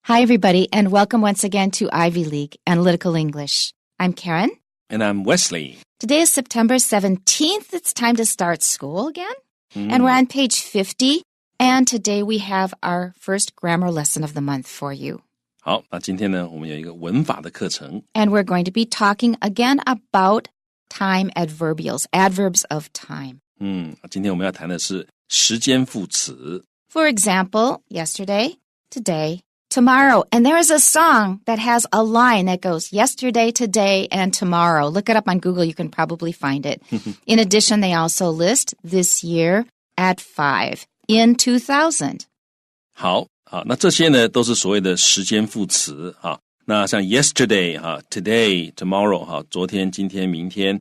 Hi, everybody, and welcome once again to Ivy League Analytical English. I'm Karen. And I'm Wesley. Today is September 17th. It's time to start school again. And we're on page 50. And today we have our first grammar lesson of the month for you. 好，那今天呢，我们有一个文法的课程。And we're going to be talking again about time adverbials, adverbs of time. 今天我们要谈的是时间副词。For example, yesterday, today, tomorrow. And there is a song that has a line that goes yesterday, today, and tomorrow. Look it up on Google. You can probably find it. In addition, they also list this year at 5 in 2000. 好，那这些呢都是所谓的时间副词。那像 yesterday, today, tomorrow, 昨天、今天、明天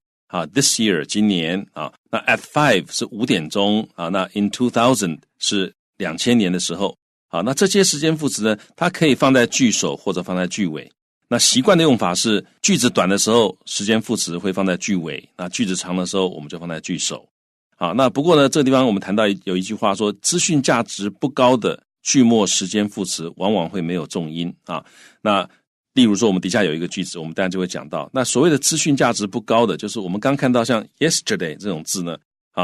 ，this year, 今年，那 at 5是5点钟，那 in 2000是2000年的时候。好，那这些时间副词呢，它可以放在句首或者放在句尾。那习惯的用法是，句子短的时候，时间副词会放在句尾；那句子长的时候，我们就放在句首。好，那不过呢，这个地方我们谈到有一句话说，资讯价值不高的句末时间副词往往会没有重音啊。那例如说，我们底下有一个句子，我们当然就会讲到，那所谓的资讯价值不高的，就是我们刚看到像 yesterday 这种字呢，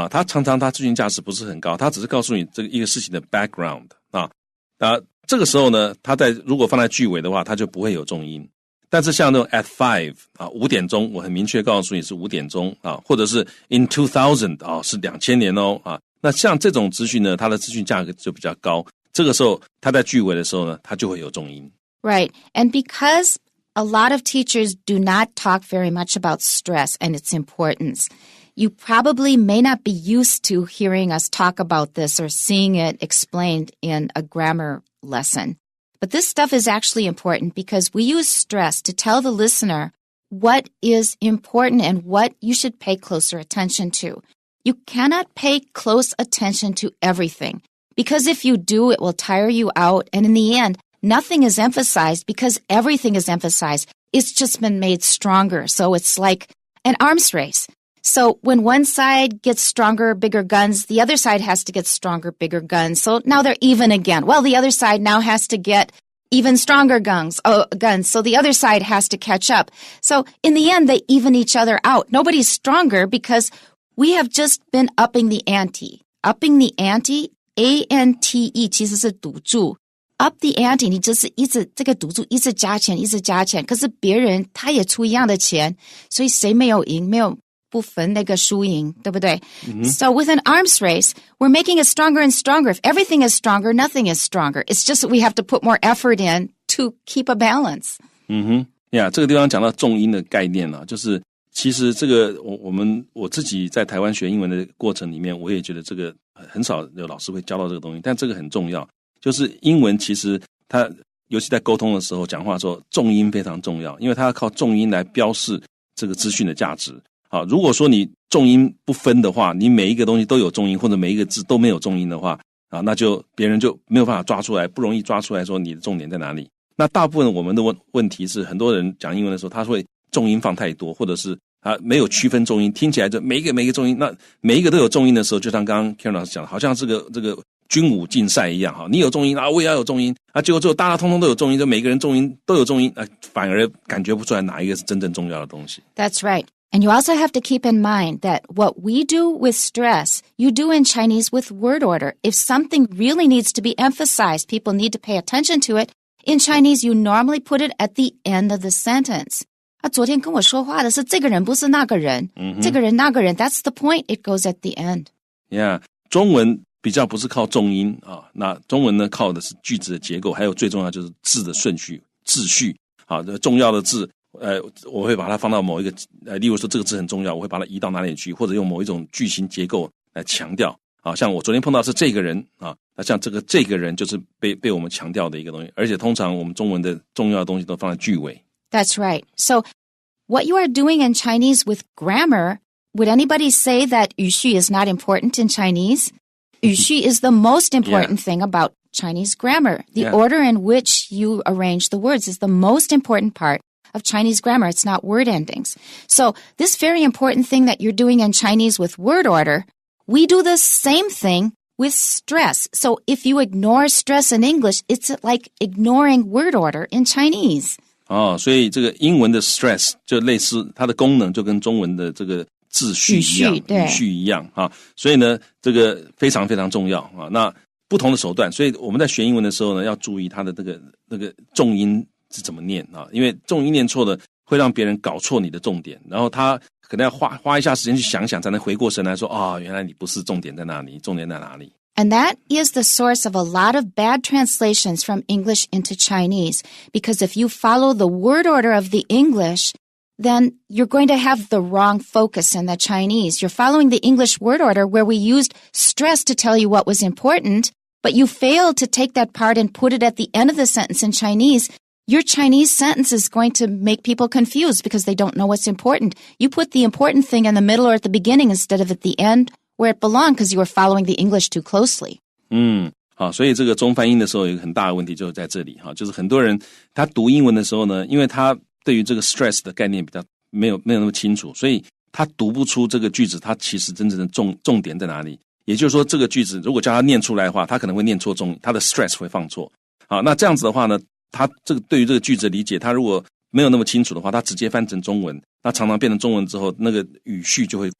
它常常它资讯价值不是很高，它只是告诉你这个一个事情的 background 这个时候呢，它如果放在句尾的话，它就不会有重音。但是像那种 at 5 5点钟，我很明确告诉你是5点钟或者是 in 2000 是2000年那像这种资讯呢，它的资讯价格就比较高。这个时候它在句尾的时候呢，它就会有重音。Right, and because a lot of teachers do not talk very much about stress and its importance, you probably may not be used to hearing us talk about this or seeing it explained in a grammar lesson. But this stuff is actually important because we use stress to tell the listener what is important and what you should pay closer attention to. You cannot pay close attention to everything because if you do, it will tire you out. And in the end, nothing is emphasized because everything is emphasized. It's just been made stronger. So it's like an arms race. So when one side gets stronger, bigger guns, the other side has to get stronger, bigger guns. So now they're even again. Well, the other side now has to get even stronger guns. So the other side has to catch up. So in the end, they even each other out. Nobody's stronger because we have just been upping the ante. Upping the ante, A-N-T-E 其实是赌注。Up the ante, 你就是一直这个赌注一直加钱，一直加钱。可是别人他也出一样的钱，所以谁没有赢，没有不分那个输赢，对不对？ So with an arms race, we're making it stronger and stronger. If everything is stronger, nothing is stronger. It's just that we have to put more effort in to keep a balance. 这个地方讲到重音的概念就是其实这个我自己在台湾学英文的过程里面，我也觉得这个很少有老师会教到这个东西，但这个很重要。就是英文其实它尤其在沟通的时候讲话的时候，重音非常重要，因为它要靠重音来标示这个资讯的价值。好，如果说你重音不分的话，你每一个东西都有重音，或者每一个字都没有重音的话，那就别人就没有办法抓出来，不容易抓出来说你的重点在哪里。那大部分我们的问题是，很多人讲英文的时候，他会重音放太多，或者是没有区分重音，听起来就每一个重音，那每一个都有重音的时候，就像刚刚 Karen 老师讲的，好像这个军武竞赛一样，你有重音我也要有重音结果最后大家通通都有重音，就每个人重音都有重音反而感觉不出来哪一个是真正重要的东西。 That's right. And you also have to keep in mind that what we do with stress, you do in Chinese with word order. If something really needs to be emphasized, people need to pay attention to it. In Chinese, you normally put it at the end of the sentence. 昨天跟我说话的是这个人，不是那个人。这个人那个人 That's the point. It goes at the end. Yeah, 中文比较不是靠重音那中文呢靠的是句子的结构，还有最重要就是字的顺序、秩序。重要的字我会把它放到某一个例如说这个字很重要，我会把它移到哪里去，或者用某一种句型结构来强调像我昨天碰到是这个人那像这个人就是被我们强调的一个东西，而且通常我们中文的重要的东西都放在句尾。That's right. So what you are doing in Chinese with grammar, would anybody say that 语序 is not important in Chinese? 语序 is the most important thing about Chinese grammar. The order in which you arrange the words is the most important part of Chinese grammar. It's not word endings. So this very important thing that you're doing in Chinese with word order, we do the same thing with stress. So if you ignore stress in English, it's like ignoring word order in Chinese. 所以这个英文的 stress 就类似它的功能就跟中文的这个秩序一样，语序一样所以呢，这个非常非常重要那不同的手段，所以我们在学英文的时候呢，要注意它的那个重音是怎么念因为重音念错了，会让别人搞错你的重点，然后他可能要花一下时间去想想，才能回过神来说原来你不是重点在哪里，重点在哪里。And that is the source of a lot of bad translations from English into Chinese, because if you follow the word order of the English, then you're going to have the wrong focus in the Chinese. You're following the English word order where we used stress to tell you what was important, but you failed to take that part and put it at the end of the sentence in Chinese. Your Chinese sentence is going to make people confused because they don't know what's important. You put the important thing in the middle or at the beginning instead of at the end.Where it belonged because you were following the English too closely. 好，所以这个中翻英的时候有一个很大的问题就是在这里就是很多人他读英文的时候呢，因为他对于这个 stress 的概念比较没有那么清楚，所以他读不出这个句子它其实真正的重点在哪里。也就是说，这个句子如果叫他念出来的话，他可能会念错重，他的 stress 会放错。好，那这样子的话呢，他这个对于这个句子的理解，他如果没有那么清楚的话，他直接翻成中文，那常常变成中文之后，那个语序就会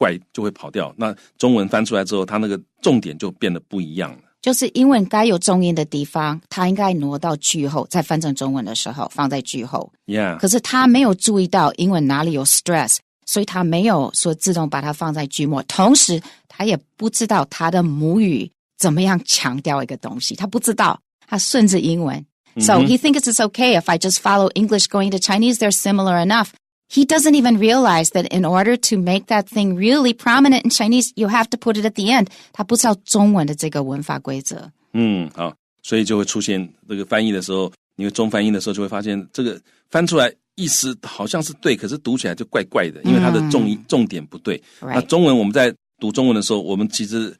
跑掉。那中文翻出来之后，他那个重点就变得不一样了。就是英文该有重音的地方，他应该挪到句后，再翻成中文的时候放在句后。Yeah. 可是他没有注意到英文哪里有 stress， 所以他没有说自动把它放在句末。同时，他也不知道他的母语怎么样强调一个东西，他不知道，他顺着英文。So he thinks it's okay if I just follow English going to Chinese, they're similar enough. He doesn't even realize that in order to make that thing really prominent in Chinese, you have to put it at the end. 他不知道中文的这个文法规则。好，所以就会出现这个翻译的时候，因为中翻英的时候就会发现这个翻出来意思好像是对，可是读起来就怪怪的，因为它的重点不对。那中文我们在读中文的时候，我们其实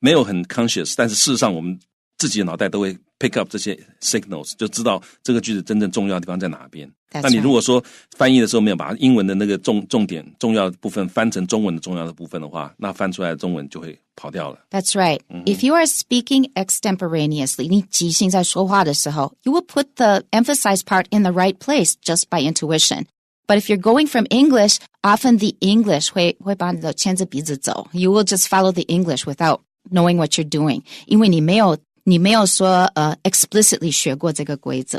没有很 conscious， 但是事实上我们自己的脑袋都会 pick up 这些 signals， 就知道这个句子真正重要的地方在哪边。那你如果说翻译的时候没有把英文的那个重点重要的部分翻成中文的重要的部分的话，那翻出来的中文就会跑掉了。That's right. If you are speaking extemporaneously, 你即兴在说话的时候 you will put the emphasized part in the right place just by intuition. But if you're going from English, often the English 会把你的牵着鼻子走。You will just follow the English without knowing what you're doing. 因为你没有说explicitly 学过这个规则。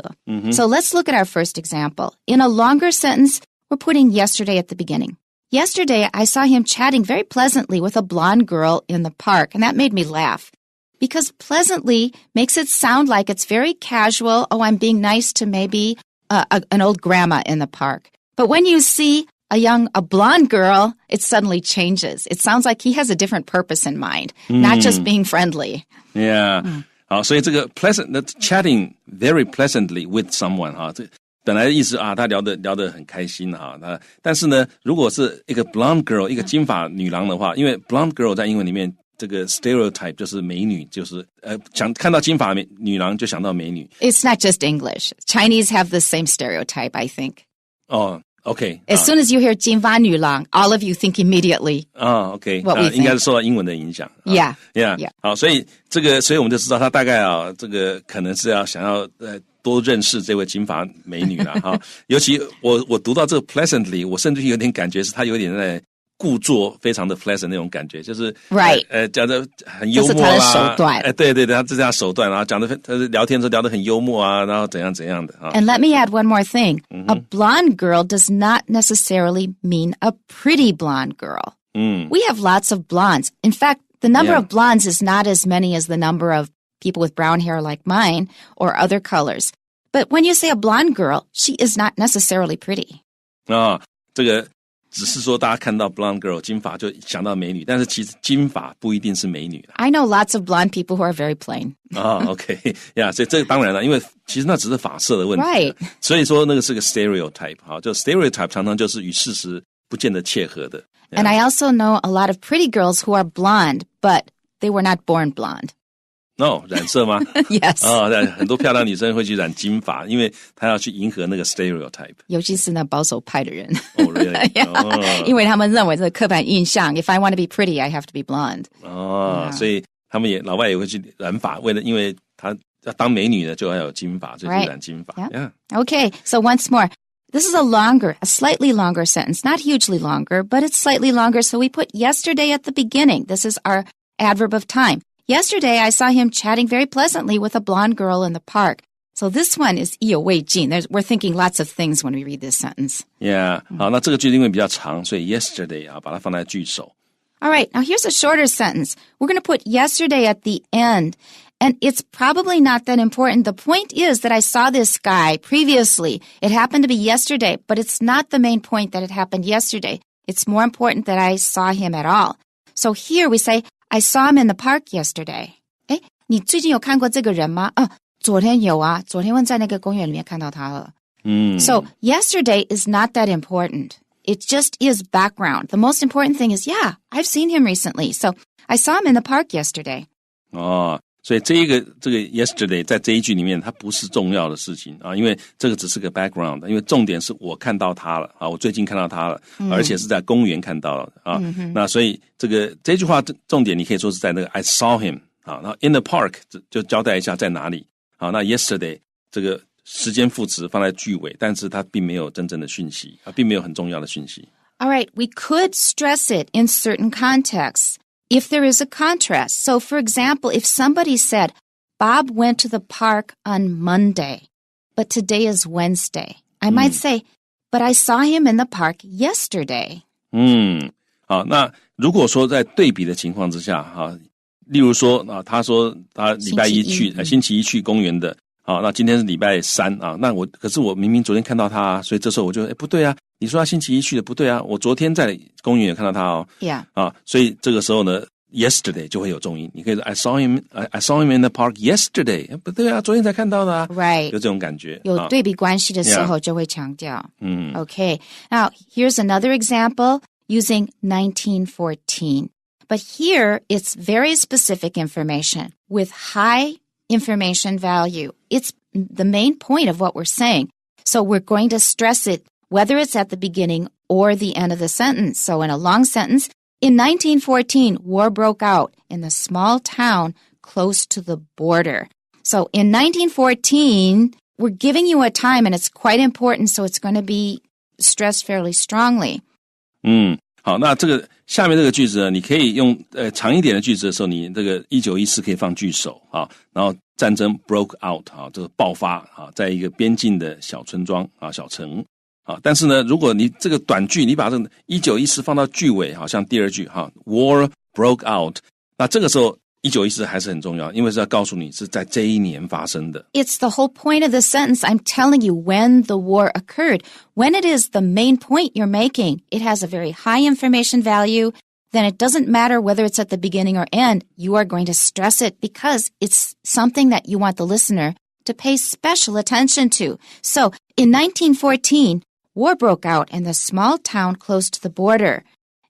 So let's look at our first example. In a longer sentence, we're putting yesterday at the beginning. Yesterday, I saw him chatting very pleasantly with a blonde girl in the park, and that made me laugh. Because pleasantly makes it sound like it's very casual. Oh, I'm being nice to maybe an old grandma in the park. But when you see a blonde girl, it suddenly changes. It sounds like he has a different purpose in mind, not just being friendly. Yeah. 好，所以这个 pleasant chatting very pleasantly with someone 这本来的意思他聊得很开心但是呢，如果是一个 blonde girl 一个金发女郎的话，因为 blonde girl 在英文里面这个 stereotype 就是美女，就是想看到金发女郎就想到美女。It's not just English. Chinese have the same stereotype, I think. Okay. As soon as you hear 金发女郎 all of you think immediately. Okay. What we think. 应该是受到英文的影响。Yeah. Yeah. 好，所以我们就知道他大概这个可能是想要多认识这位金发美女了尤其我读到这个 pleasantly， 我甚至有点感觉是他有点在故作非常的 pleasant 那种感觉，就是 right 讲得很幽默这是他的手段。对，他这是他手段，然后讲得他聊天的时候聊得很幽默然后怎样的And let me add one more thing. A blonde girl does not necessarily mean a pretty blonde girl. We have lots of blondes. In fact, the number of blondes is not as many as the number of people with brown hair like mine or other colors. But when you say a blonde girl, she is not necessarily pretty. 这个只是说大家看到 blonde girl 金发就想到美女，但是其实金发不一定是美女。I know lots of blonde people who are very plain. OK. 所以这个当然了，因为其实那只是发色的问题。Right. 所以说那个是个 stereotype 就 stereotype 常常就是与事实不见得切合的。And I also know a lot of pretty girls who are blonde, but they were not born blonde.染色吗？Yes. 很多漂亮女生会去染金发，因为她要去迎合那个 stereotype。尤其是那保守派的人。Really? Yeah. 因为他们认为这个刻板印象 ，If I want to be pretty, I have to be blonde. 所以他们老外也会去染发，因为他要当美女呢，就要有金发，所以就染金发。Yeah. Okay, so once more. This is a slightly longer sentence. Not hugely longer, but it's slightly longer. So we put yesterday at the beginning. This is our adverb of time. Yesterday, I saw him chatting very pleasantly with a blonde girl in the park. So this one is 意犹未尽. We're thinking lots of things when we read this sentence. Yeah. 好，那这个句子因为比较长，所以 yesterday 把它放在句首。All right, now here's a shorter sentence. We're going to put yesterday at the end. And it's probably not that important. The point is that I saw this guy previously. It happened to be yesterday, but it's not the main point that it happened yesterday. It's more important that I saw him at all. So here we say, I saw him in the park yesterday. 诶，你最近有看过这个人吗？昨天有啊，昨天我在那个公园里面看到他了。So yesterday is not that important. It just is background. The most important thing is, yeah, I've seen him recently. So I saw him in the park yesterday. 所以这个 yesterday 在这一句里面它不是重要的事情啊，因为这个只是个 background， 因为重点是我看到他了啊，我最近看到他了，而且是在公园看到了啊。那所以这句话重点你可以说是在那个 I saw him 啊，然后 in the park 就交代一下在哪里啊。那 yesterday 这个时间副词放在句尾，但是它并没有真正的讯息啊，并没有很重要的讯息。All right, we could stress it in certain contexts.If there is a contrast. So, for example, if somebody said, Bob went to the park on Monday, but today is Wednesday, I might say, but I saw him in the park yesterday. 好，那如果说在对比的情况之下，例如说他说他礼拜一去，星期一去公园的，那今天是礼拜三啊，可是我明明昨天看到他，所以这时候我就不对啊。你说他星期一去的不对啊，我昨天在公园也看到他哦。Yeah. 所以这个时候呢 ，yesterday 就会有重音。你可以说 I saw him in the park yesterday， 不对啊，昨天才看到的啊。Right. 有这种感觉。有对比关系的时候就会强调。Okay. Now here's another example using 1914. But here it's very specific information with high information value. It's the main point of what we're saying. So we're going to stress it.Whether it's at the beginning or the end of the sentence. So in a long sentence, in 1914, war broke out in the small town close to the border. So in 1914, we're giving you a time and it's quite important, so it's going to be stressed fairly strongly. 好，那下面这个句子呢，你可以用长一点的句子的时候，你这个1914可以放句首啊，然后战争 broke out 啊，这个爆发啊，在一个边境的小村庄啊，小城。但是呢，如果你这个短句，你把这个1914放到句尾，好像第二句，war broke out， 那这个时候1914还是很重要，因为是要告诉你是在这一年发生的。It's the whole point of the sentence. I'm telling you when the war occurred. When it is the main point you're making, it has a very high information value. Then it doesn't matter whether it's at the beginning or end. You are going to stress it because it's something that you want the listener to pay special attention to. So in 1914,War broke out in the small town close to the border.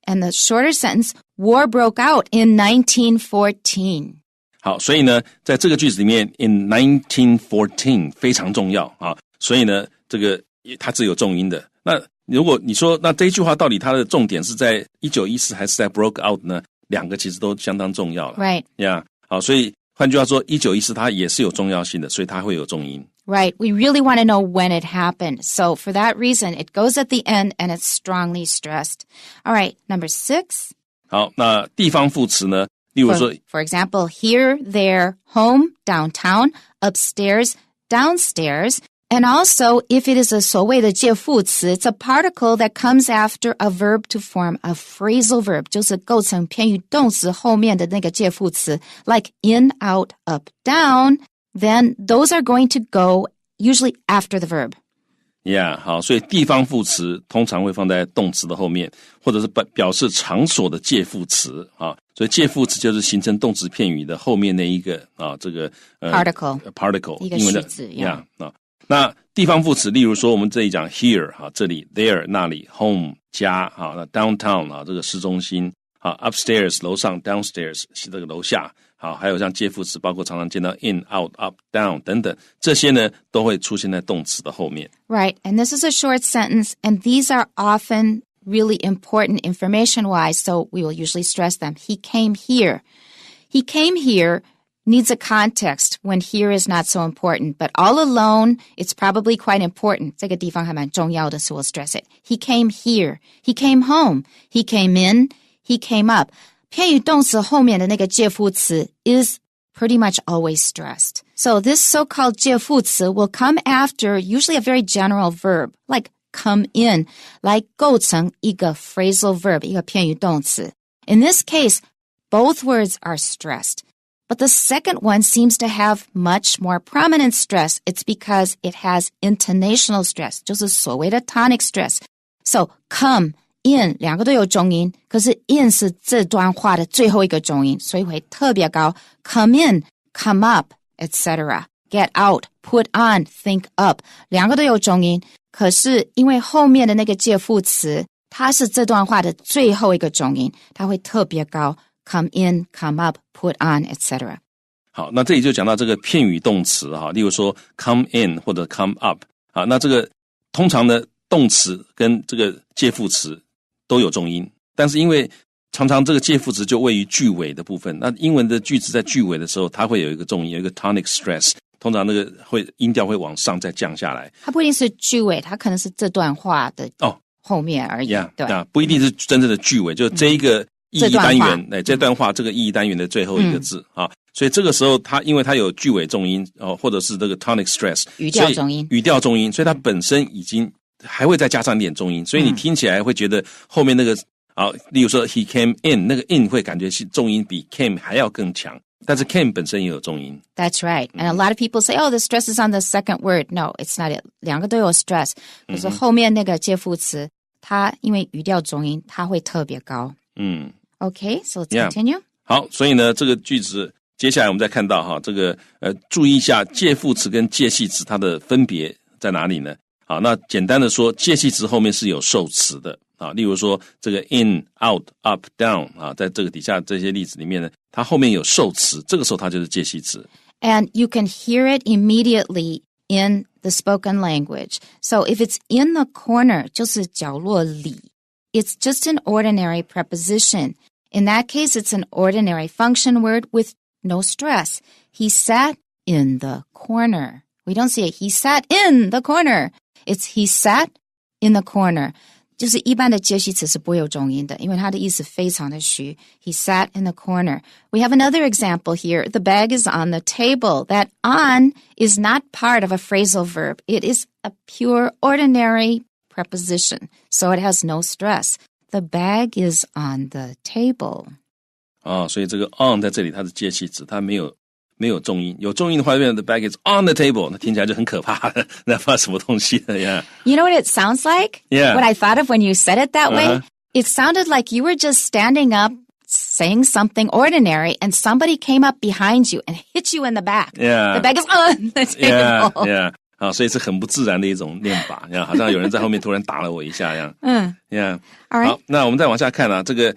And the shorter sentence, war broke out in 1914. 好，所以呢，在这个句子里面 in 1914非常重要啊，所以呢，这个它是有重音的。那如果你说，那这一句话到底它的重点是在1914还是在 broke out 呢？两个其实都相当重要了。Right. Yeah. 好，所以换句话说，1914它也是有重要性的，所以它会有重音。Right. We really want to know when it happened. So for that reason, it goes at the end and it's strongly stressed. All right. Number 6. 好，那地方副词呢？例如说 For example, here, there, home, downtown, upstairs, downstairs. And also, if it is a 所谓的介副词, it's a particle that comes after a verb to form a phrasal verb. 就是构成偏语动词后面的那个介副词 like in, out, up, down.Then those are going to go usually after the verb. Yeah, 好，所以地方副词通常会放在动词的后面，或者是表示场所的介副词啊。所以介副词就是形成动词片语的后面那一个这个particle 一个虚字 ，yeah 那地方副词，例如说我们这里讲 here 这里 there 那里 home 家那 downtown 这个市中心upstairs 楼上 downstairs 是这个楼下。好，还有像介副词，包括常常见到 in, out, up, down 等等，这些呢都会出现在动词的后面。Right, and this is a short sentence, and these are often really important information-wise, so we will usually stress them. He came here. He came here needs a context when here is not so important, but all alone, it's probably quite important. 这个地方还蛮重要的，so we'll stress it. He came here. He came home. He came in. He came up. 片语动词后面的那个介副词 is pretty much always stressed. So this so-called 介副词 will come after usually a very general verb, like come in, 来构成一个 phrasal verb, 一个片语动词. In this case, both words are stressed.But the second one seems to have much more prominent stress. It's because it has intonational stress, 就是所谓的 tonic stress. So, come, in, 两个都有重音，可是 in 是这段话的最后一个重音，所以会特别高。Come in, come up, etc. Get out, put on, think up, 两个都有重音，可是因为后面的那个介副词，它是这段话的最后一个重音，它会特别高。Come in, come up, put on, etc. 好，那这里就讲到这个片语动词哈，例如说 come in 或者 come up 啊，那这个通常的动词跟这个介副词都有重音，但是因为常常这个介副词就位于句尾的部分，那英文的句子在句尾的时候，它会有一个重音，有一个 tonic stress， 通常那个音调会往上再降下来。它不一定是句尾，它可能是这段话的后面而已。对，不一定是真正的句尾，就这一个。意义单元，这段话这个意义单元的最后一个字啊，所以这个时候因为它有句尾重音或者是这个 tonic stress 语调重音，语调重音，所以它本身已经还会再加上一点重音，所以你听起来会觉得后面那个例如说 he came in， 那个 in 会感觉是重音比 came 还要更强，但是 came 本身也有重音。That's right. And a lot of people say, oh, the stress is on the second word. No, it's not it. 两个都有 stress. 可是后面那个介副词，它因为语调重音，它会特别高。Okay, so let's continue. 好，所以呢，这个句子接下来我们再看到哈，这个注意一下介副词跟介系词它的分别在哪里呢？好，那简单的说，介系词后面是有受词的啊，例如说这个 in, out, up, down 啊，在这个底下这些例子里面呢，它后面有受词，这个时候它就是介系词。And you can hear it immediately in the spoken language. So if it's in the corner, 就是角落里, it's just an ordinary preposition.In that case, it's an ordinary function word with no stress. He sat in the corner. We don't say he sat in the corner. It's he sat in the corner. 就是一般的介系词是不会有重音的，因为它的意思非常的虚。He sat in the corner. We have another example here. The bag is on the table. That on is not part of a phrasal verb. It is a pure ordinary preposition, so it has no stress.The bag is on the table. 所以这个 on 在这里它是介系词，它没有重音。有重音的话，变成 the bag is on the table， 那听起来就很可怕了，那怕什么东西的呀 You know what it sounds like? Yeah. What I thought of when you said it that way? It sounded like you were just standing up, saying something ordinary, and somebody came up behind you and hit you in the back. Yeah. The bag is on the table. Yeah. 所以是很不自然的一种念法，好像有人在后面突然打了我一下一样。All right. 好，那我们再往下看啊，这个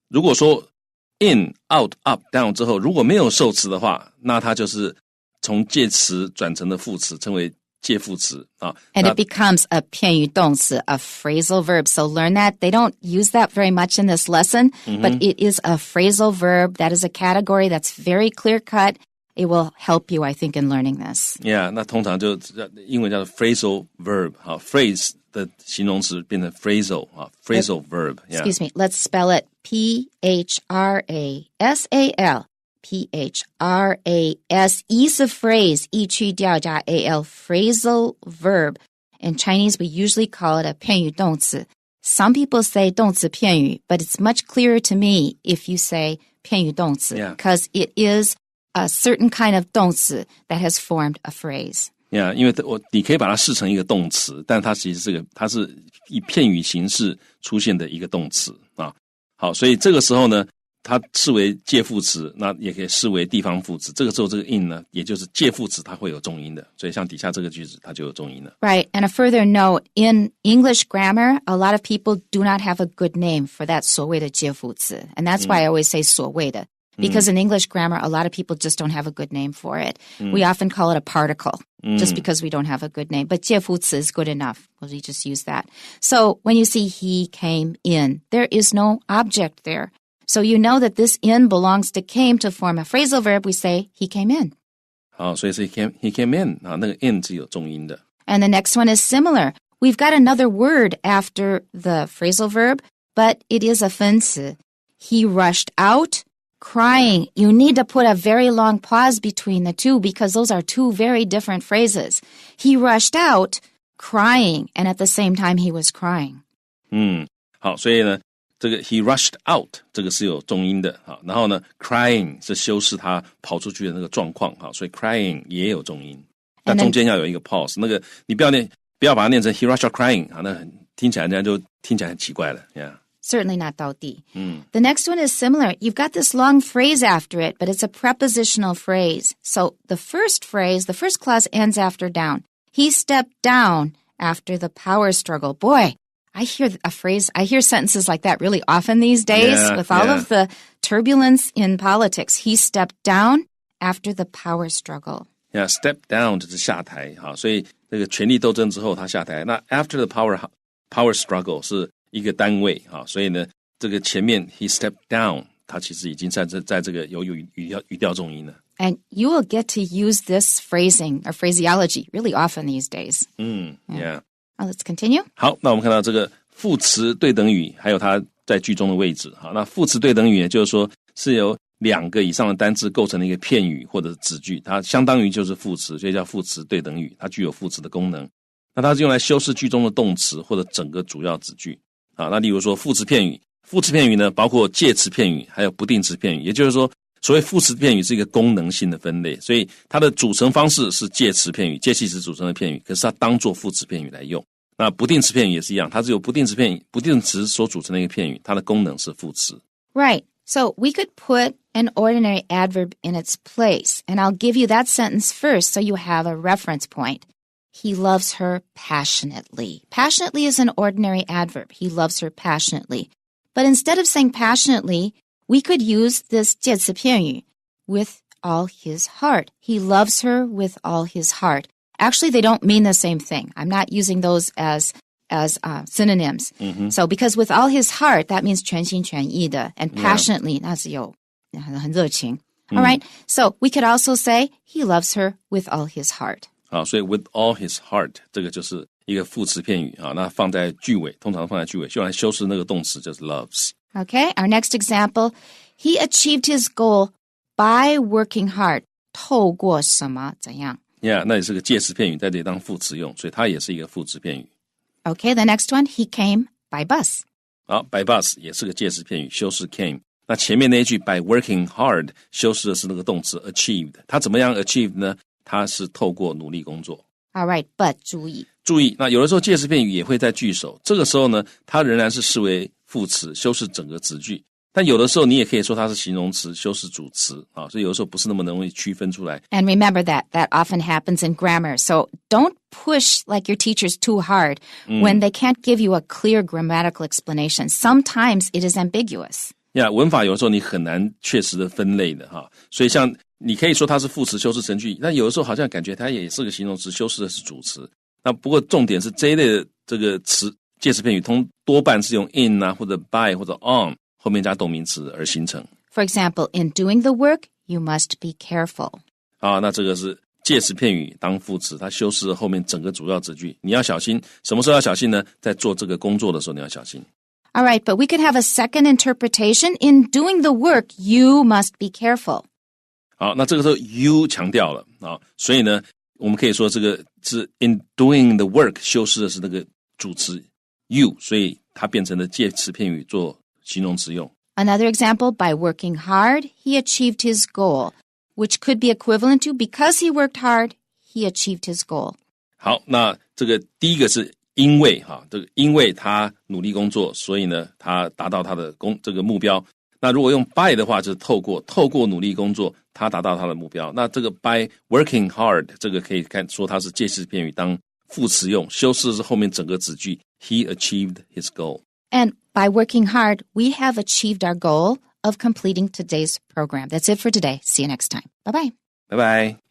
如果说 in, out, up, down 之后，如果没有受词的话，那它就是从介词转成的副词，称为介副词啊。And it becomes a 片语动词, a phrasal verb. So learn that. They don't use that very much in this lesson, but it is a phrasal verb. That is a category that's very clear-cut.It will help you, I think, in learning this. Yeah, 那通常就英文叫做 phrasal verb. phrase 的形容词变成 phrasal verb. Yeah. Excuse me, let's spell it P-H-R-A-S-A-L. P-H-R-A-S-E 是 phrase, 一去掉加 A-L, phrasal verb. In Chinese, we usually call it a 片语动词. Some people say 动词片语, but it's much clearer to me if you say 片语动词, because it is...a certain kind of 动词 that has formed a phrase. Yeah, 因为你可以把它视成一个动词，但它其实它是以片语形式出现的一个动词啊。好，所以这个时候呢，它视为介副词，那也可以视为地方副词。这个时候这个 in 呢，也就是介副词，它会有重音的。所以像底下这个句子，它就有重音了。Right, and a further note, in English grammar, a lot of people do not have a good name for that 所谓的介副词. And that's why I always say 所谓的. Because in English grammar, a lot of people just don't have a good name for it. We often call it a particle, just because we don't have a good name. But 介副词 is good enough. Well, we just use that. So when you see he came in, there is no object there. So you know that this in belongs to came to form a phrasal verb. We say, he came in. 好，所以是 he came in 啊，那个 in 是有重音的。And the next one is similar. We've got another word after the phrasal verb, but it is a 分词. He rushed out, crying. You need to put a very long pause between the two because those are two very different phrases. He rushed out, crying, and at the same time he was crying. 好，所以呢，这个 he rushed out 这个是有重音的，好，然后呢 crying 是修饰他跑出去的那个状况，好，所以 crying 也有重音，但中间要有一个 pause， 那个你不要把它念成 he rushed out crying， 好，那听起来人家就听起来很奇怪了 ，yeah.Certainly not 到底. The next one is similar. You've got this long phrase after it, but it's a prepositional phrase. So the first clause ends after down. He stepped down after the power struggle. Boy, I hear sentences like that really often these days with all of the turbulence in politics. He stepped down after the power struggle. Yeah, step down 就是下台，好，所以这个权力斗争之后他下台。那 after the power struggle 是一个单位，所以呢，这个前面 he stepped down， 他其实已经在这个有语调重音了。And you will get to use this phrasing or phraseology really often these days. Yeah. Let's continue. 好，那我们看到这个副词对等语，还有它在句中的位置。好，那副词对等语呢，就是说是由2个以上的单字构成的一个片语或者子句，它相当于就是副词，所以叫副词对等语，它具有副词的功能。那它是用来修饰句中的动词或者整个主要子句。啊，那例如说副词片语，副词片语呢包括介词片语还有不定词片语，也就是说所谓副词片语是一个功能性的分类，所以它的组成方式是介词片语，介系词组成的片语，可是它当作副词片语来用。那不定词片语也是一样，它是由不定词所组成的一个片语，它的功能是副词。Right. So we could put an ordinary adverb in its place, and I'll give you that sentence first so you have a reference point. He loves her passionately. Passionately is an ordinary adverb. He loves her passionately. But instead of saying passionately, we could use this 介词片语 with all his heart. He loves her with all his heart. Actually, they don't mean the same thing. I'm not using those as synonyms. So because with all his heart, that means 全心全意的, and passionately, 那是有很热情. All right. So we could also say he loves her with all his heart. 好，所以 with all his heart 这个就是一个副词片语啊，那放在句尾，通常放在句尾，用来修饰那个动词就是 loves. Okay, our next example. He achieved his goal by working hard. 透过什么怎样 Yeah, 那也是个介词片语，在这里当副词用，所以它也是一个副词片语。Okay, the next one. He came by bus. 好 by bus 也是个介词片语，修饰 came。那前面那一句 by working hard 修饰的是那个动词 achieved。它怎么样 achieved 呢？它是透过努力工作。All right, but 注意，那有的时候介词片语也会在句首，这个时候呢，它仍然是视为副词，修饰整个子句。但有的时候你也可以说它是形容词，修饰主词啊，所以有的时候不是那么容易区分出来。And remember that often happens in grammar. So don't push like your teachers too hard when they can't give you a clear grammatical explanation. Sometimes it is ambiguous. Yeah, 文法有的时候你很难确实的分类的哈，所以像你可以说它是副词修饰成句，但有的时候好像感觉它也是个形容词，修饰的是主词。那不过重点是这一类的这个词介词片语多半是用 in 啊或者 by 或者 on 后面加动名词而形成。For example, in doing the work, you must be careful. 啊，那这个是介词片语当副词，它修饰了后面整个主要子句。你要小心，什么时候要小心呢？在做这个工作的时候你要小心。All right, but we could have a second interpretation. In doing the work, you must be careful. 好，那这个时候 you 强调了啊，所以呢，我们可以说这个是 in doing the work 修饰的是那个主词 you， 所以它变成了介词片语做形容词用。Another example, by working hard, he achieved his goal, which could be equivalent to because he worked hard, he achieved his goal. 好，那这个第一个是因为这个因为他努力工作，所以呢，他达到他的这个目标。那如果用 by 的话，就是透过努力工作，他达到他的目标。那这个 by working hard 这个可以说它是介词片语当副词用，修饰是后面整个子句 he achieved his goal. And by working hard, we have achieved our goal of completing today's program. That's it for today. See you next time. Bye-bye. Bye-bye.